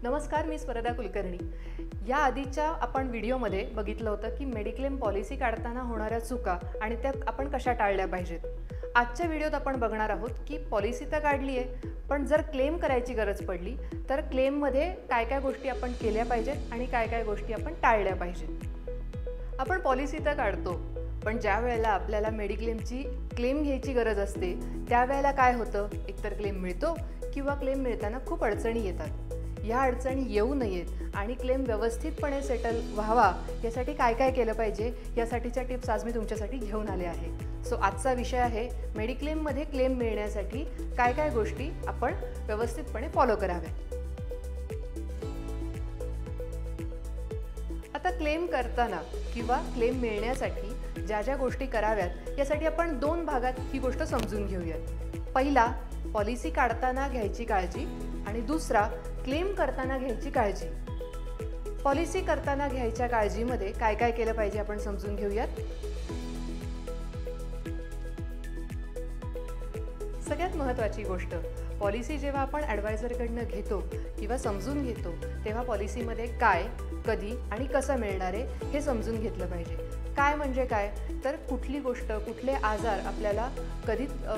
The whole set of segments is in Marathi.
नमस्कार, मी स्पर्धा कुलकर्णी। या आधीच्या आपण व्हिडिओमध्ये बघितलं होतं की मेडिक्लेम पॉलिसी काढताना होणाऱ्या चुका आणि त्या आपण कशा टाळल्या पाहिजेत। आजच्या व्हिडिओत आपण बघणार आहोत की पॉलिसी तर काढली आहे, पण जर क्लेम करायची गरज पडली तर क्लेममध्ये काय काय गोष्टी आपण केल्या पाहिजेत आणि काय काय गोष्टी आपण टाळल्या पाहिजेत। आपण पॉलिसी तर काढतो, पण ज्या वेळेला आपल्याला मेडिक्लेमची क्लेम घ्यायची गरज असते त्यावेळेला काय होतं, एकतर क्लेम मिळतो किंवा क्लेम मिळताना खूप अडचणी येतात। या अडचणी येऊ नयेत आणि क्लेम व्यवस्थितपणे सेटल व्हावा यासाठी काय काय केलं पाहिजे यासाठीच्या टिप्स आज मी तुमच्यासाठी घेऊन आले आहे। सो आजचा विषय आहे मेडिक्लेममध्ये क्लेम मिळण्यासाठी काय काय गोष्टी आपण व्यवस्थितपणे फॉलो कराव्या। आता क्लेम करताना किंवा क्लेम मिळण्यासाठी ज्या ज्या गोष्टी कराव्यात यासाठी आपण दोन भागात ही गोष्ट समजून घेऊयात। पहिला, पॉलिसी काढताना घ्यायची काळजी आणि दुसरा, क्लेम करताना घ्यायची काळजी। पॉलिसी करताना घ्यायच्या काळजीमध्ये काय काय केलं पाहिजे आपण समजून घेऊयात। सगळ्यात महत्त्वाची गोष्ट, पॉलिसी जेव्हा आपण ॲडवायझरकडनं घेतो किंवा समजून घेतो तेव्हा पॉलिसीमध्ये काय, कधी आणि कसं मिळणार आहे हे समजून घेतलं पाहिजे। काय म्हणजे काय, तर कुठली गोष्ट, कुठले आजार आपल्याला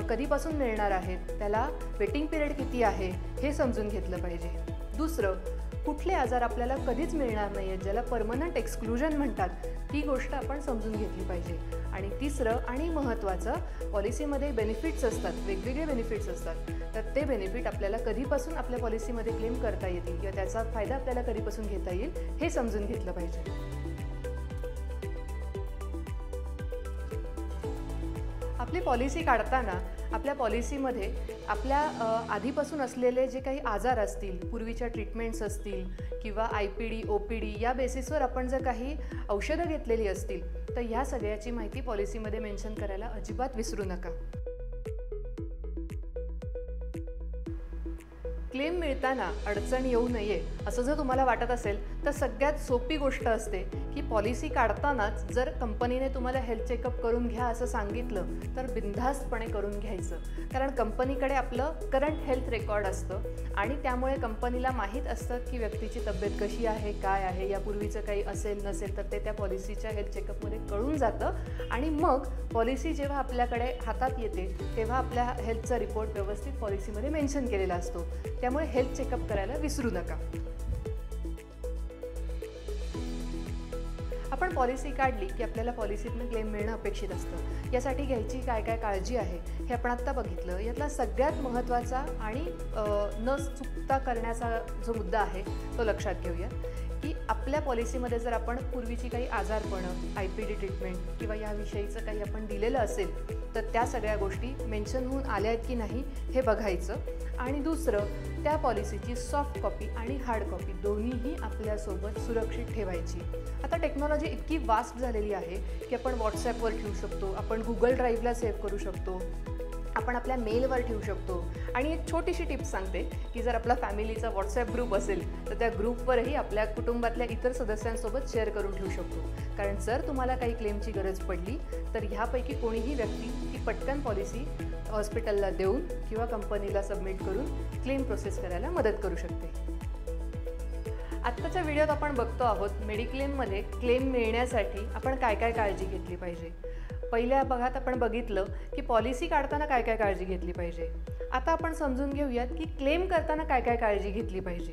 कधीपासून मिळणार आहेत, त्याला वेटिंग पिरियड किती आहे हे समजून घेतलं पाहिजे। दुसरं, कुठले आजार आपल्याला कधीच मिळणार नाही आहेत, ज्याला परमनंट एक्सक्लुजन म्हणतात, ती गोष्ट आपण समजून घेतली पाहिजे। आणि तिसरं आणि महत्त्वाचं, पॉलिसीमध्ये बेनिफिट्स असतात, वेगवेगळे बेनिफिट्स असतात, तर ते बेनिफिट आपल्याला कधीपासून आपल्या पॉलिसीमध्ये क्लेम करता येतील किंवा त्याचा फायदा आपल्याला कधीपासून घेता येईल हे समजून घेतलं पाहिजे। आपली पॉलिसी काढताना आपल्या पॉलिसीमध्ये आपल्या आधीपासून असलेले जे काही आजार असतील, पूर्वीच्या ट्रीटमेंट्स असतील किंवा IPD, OPD या बेसिसवर आपण जर काही औषधं घेतलेली असतील तर ह्या सगळ्याची माहिती पॉलिसीमध्ये मेन्शन करायला अजिबात विसरू नका। क्लेम मिळताना अडचण येऊ नये असं जर तुम्हाला वाटत असेल तर सगळ्यात सोपी गोष्ट असते की पॉलिसी काढतानाच जर कंपनीने तुम्हाला हेल्थ चेकअप करून घ्या असं सांगितलं तर बिनधास्तपणे करून घ्यायचं, कारण कंपनीकडे आपलं करंट हेल्थ रेकॉर्ड असतं आणि त्यामुळे कंपनीला माहीत असतं की व्यक्तीची तब्येत कशी आहे, काय आहे, यापूर्वीचं काही असेल नसेल तर ते त्या पॉलिसीच्या हेल्थ चेकअपमध्ये कळून जातं आणि मग पॉलिसी जेव्हा आपल्याकडे हातात येते तेव्हा आपल्या हेल्थचा रिपोर्ट व्यवस्थित पॉलिसीमध्ये मेन्शन केलेला असतो। त्यामुळे हेल्थ चेकअप करायला विसरू नका। आपण पॉलिसी काढली की आपल्याला पॉलिसीतून क्लेम मिळणं अपेक्षित असतं। यासाठी घ्यायची काय काय काळजी आहे हे आपण आत्ता बघितलं। यातला सगळ्यात महत्त्वाचा आणि न चुकता करण्याचा जो मुद्दा आहे तो लक्षात घेऊया की आपल्या पॉलिसीमध्ये जर आपण पूर्वीची काही आजारपणं, IPD ट्रीटमेंट किंवा याविषयीचं काही आपण दिलेलं असेल तर त्या सगळ्या गोष्टी मेन्शन होऊन आल्या आहेत की नाही हे बघायचं। आणि दुसरं, त्या पॉलिसीची सॉफ्ट कॉपी आणि हार्ड कॉपी दोन्हीही आपल्यासोबत सुरक्षित ठेवायची। आता टेक्नॉलॉजी इतकी वास्ट झालेली आहे की आपण व्हॉट्सॲपवर ठेवू शकतो, आपण Google ड्राईव्हला सेव्ह करू शकतो, आपण आपल्या मेलवर ठेवू शकतो। आणि एक छोटीशी टिप्स सांगते की जर आपला फॅमिलीचा व्हॉट्सॲप ग्रुप असेल तर त्या ग्रुपवरही आपल्या कुटुंबातल्या इतर सदस्यांसोबत शेअर करून ठेवू शकतो, कारण जर तुम्हाला काही क्लेमची गरज पडली तर ह्यापैकी कोणीही व्यक्ती ती पटकन पॉलिसी हॉस्पिटलला देऊन किंवा कंपनीला सबमिट करून क्लेम प्रोसेस करायला मदत करू शकते। आत्ताच्या व्हिडिओत आपण बघतो आहोत मेडिक्लेममध्ये क्लेम मिळण्यासाठी आपण काय काय काळजी घेतली पाहिजे। पहिल्या भागात आपण बघितलं की पॉलिसी काढताना काय काय काळजी घेतली पाहिजे। आता आपण समजून घेऊयात की क्लेम करताना काय काय काळजी घेतली पाहिजे।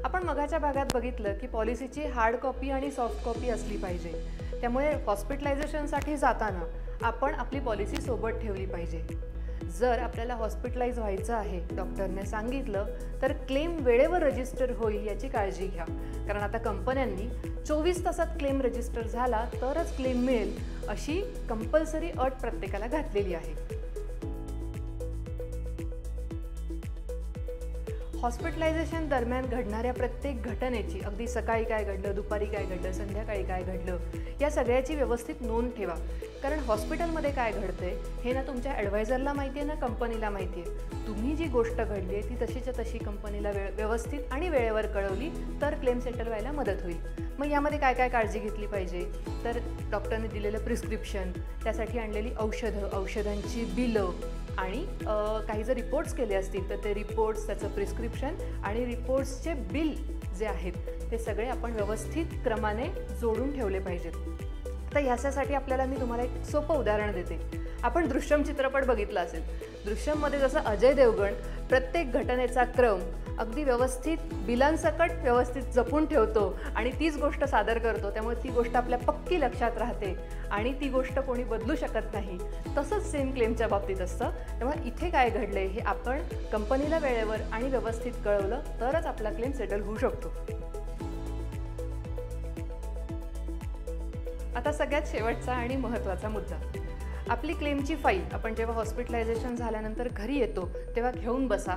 आपण मगाच्या भागात बघितलं की पॉलिसीची हार्ड कॉपी आणि सॉफ्ट कॉपी असली पाहिजे। त्यामुळे हॉस्पिटलायझेशनसाठी जाताना आपण आपली पॉलिसी सोबत ठेवली पाहिजे। जर आपल्याला हॉस्पिटलाइज व्हायचं आहे, डॉक्टरने सांगितलं, तर क्लेम वेळेवर रजिस्टर होईल याची काळजी घ्या, कारण आता कंपन्यांनी 24 तासात क्लेम रजिस्टर झाला तरच क्लेम मिळेल अशी कंपल्सरी अट प्रत्येकाला घातलेली आहे। हॉस्पिटलायझेशन दरम्यान घडणाऱ्या प्रत्येक घटनेची, अगदी सकाळी काय घडलं, दुपारी काय घडलं, संध्याकाळी काय घडलं, या सगळ्याची व्यवस्थित नोंद ठेवा, कारण हॉस्पिटलमध्ये काय घडतंय हे ना तुमच्या ॲडवायझरला माहिती आहे ना कंपनीला माहिती आहे. तुम्ही जी गोष्ट घडली आहे ती तशीच्या तशी कंपनीला व्यवस्थित आणि वेळेवर कळवली तर क्लेम सेटल व्हायला मदत होईल. मग यामध्ये काय काय काळजी घेतली पाहिजे, तर डॉक्टरने दिलेलं प्रिस्क्रिप्शन, त्यासाठी आणलेली औषधं, औषधांची बिलं आणि काही जर रिपोर्ट्स केले असतील तर ते रिपोर्ट्स, त्याचं प्रिस्क्रिप्शन आणि रिपोर्ट्सचे बिल जे आहेत ते सगळे आपण व्यवस्थित क्रमाने जोडून ठेवले पाहिजेत. तर ह्याच्यासाठी आपल्याला मी तुम्हाला एक सोपं उदाहरण देते. आपण दृश्यम चित्रपट बघितला असेल. दृश्यममध्ये जसं अजय देवगण प्रत्येक घटनेचा क्रम अगदी व्यवस्थित बिलांसकट व्यवस्थित जपून ठेवतो आणि तीच गोष्ट सादर करतो, त्यामुळे ती गोष्ट आपल्या पक्की लक्षात राहते आणि ती गोष्ट कोणी बदलू शकत नाही. तसंच सेम क्लेमच्या बाबतीत असतं. त्यामुळे इथे काय घडलंय हे आपण कंपनीला वेळेवर आणि व्यवस्थित कळवलं तरच आपला क्लेम सेटल होऊ शकतो. आता सगळ्यात शेवटचा आणि महत्त्वाचा मुद्दा, आपली क्लेमची फाईल आपण जेव्हा हॉस्पिटलायझेशन झाल्यानंतर घरी येतो तेव्हा घेऊन बसा.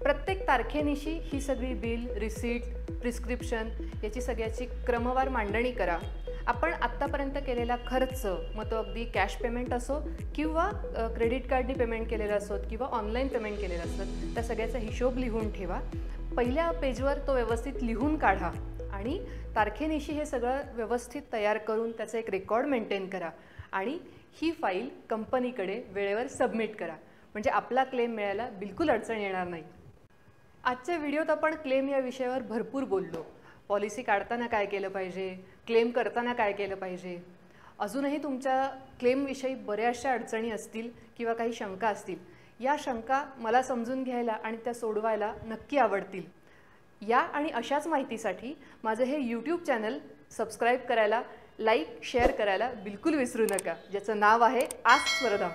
प्रत्येक तारखेनिशी ही सगळी बिल, रिसीट, प्रिस्क्रिप्शन याची सगळ्याची क्रमवार मांडणी करा. आपण आत्तापर्यंत केलेला खर्च, मग तो अगदी कॅश पेमेंट असो किंवा क्रेडिट कार्डनी पेमेंट केलेलं असोत किंवा ऑनलाईन पेमेंट केलेलं असतं, त्या सगळ्याचा हिशोब लिहून ठेवा. पहिल्या पेजवर तो व्यवस्थित लिहून काढा आणि तारखेनिशी हे सगळं व्यवस्थित तयार करून त्याचं एक रेकॉर्ड मेंटेन करा आणि ही फाईल कंपनीकडे वेळेवर सबमिट करा. म्हणजे आपला क्लेम मिळायला बिलकुल अडचण येणार नाही. आजच्या व्हिडिओत आपण क्लेम या विषयावर भरपूर बोललो. पॉलिसी काढताना काय केलं पाहिजे, क्लेम करताना काय केलं पाहिजे. अजूनही तुमच्या क्लेमविषयी बऱ्याचशा अडचणी असतील किंवा काही शंका असतील. या शंका मला समजून घ्यायला आणि त्या सोडवायला नक्की आवडतील. या आणि अशाच माहितीसाठी माझं हे यूट्यूब चॅनल सबस्क्राईब करायला, लाईक, शेअर करायला बिलकुल विसरू नका, ज्याचं नाव आहे आस्क स्पर्धा.